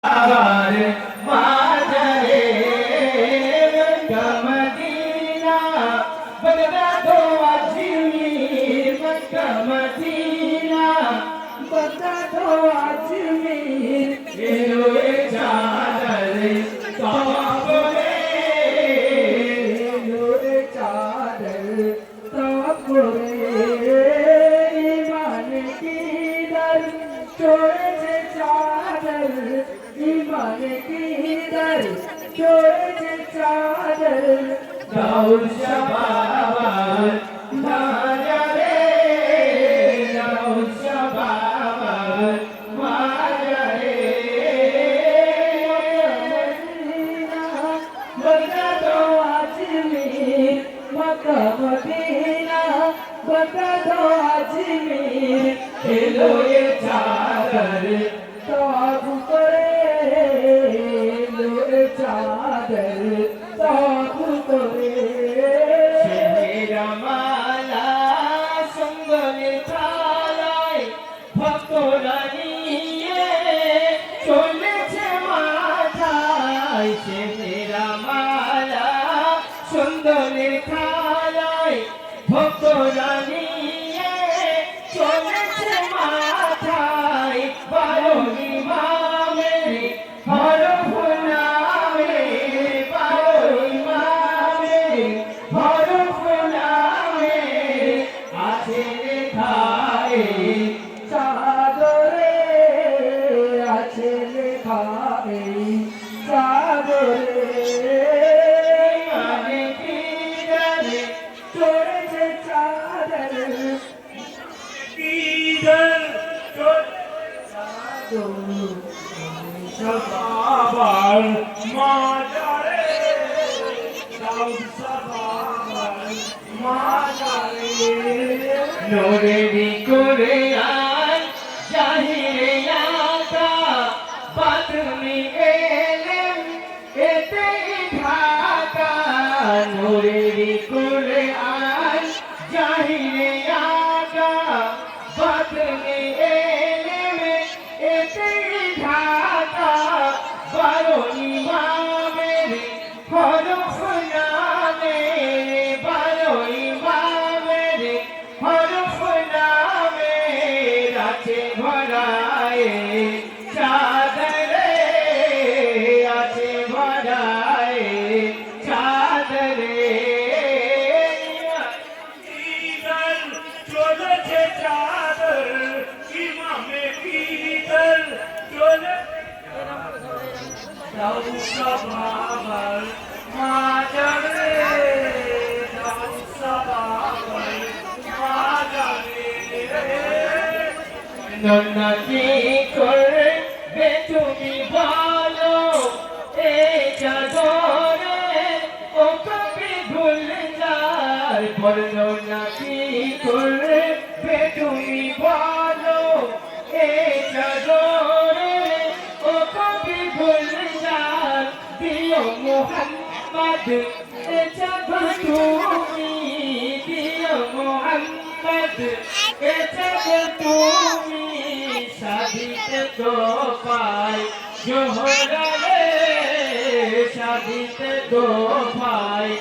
माजरे Mecca Medina बगदा दो Ajmer Mecca Medina बगदा दो अजमीर एलोए चादर तौब रे एलोए चादर तौब रे ईमान की दर छोड़े चादर ईमान की दर छोड़े चादर दाऊद शबाब माया रे दाऊद शबाब माया रे मक्का दो अजमीर मक्का मदीना मक्का दो अजमीर एलोए चादर तौब करे एलोए चादर तौब करे शेरा माला সঙ্গের থালায় ভক্তরা নিয়ে চলেছে মাথায় शेरा মালা সঙ্গের থালায় ভক্তরা নিয়ে চলেছে মাথায় বারো ইমামের হরফ নামে বারো ইমামের হরফ নামে আছে লেখায় চাদরে আছে লেখায় চাদরে মানে কি জানে চড়েছে চাদর কিদর সবাবার মাজারে দাউদ সবাবার মাজারে নূরেরি কোরআন জাহিরে আতা বাতনি এলেম এতে ঢাকা নূরেরি কোরআন জাহিরে আতা বাতনি এলেম এতে ঢাকা বারো ইমামের হরফ নামে বারো ইমামের হরফ নামে আছে ভরায় চাদরে আছে ভরায় চাদরে চলেছে চাদর ইমামে কিদর চলে দাউদ সবাবার মাজারে দাউদ সবাবার মাজারে নন্না কি করবে তুমি বলো এই জাগরে ও কবি গুলজার বলো না কি করবে তুমি বলো এই জাগরে ও কবি গুলজার দিও মোহাম্মদ এ জগ তুমি দিও মোহাম্মদ এ জগ তুমি সাদিত তো পায় জোহরা রে সাদিত তো পায়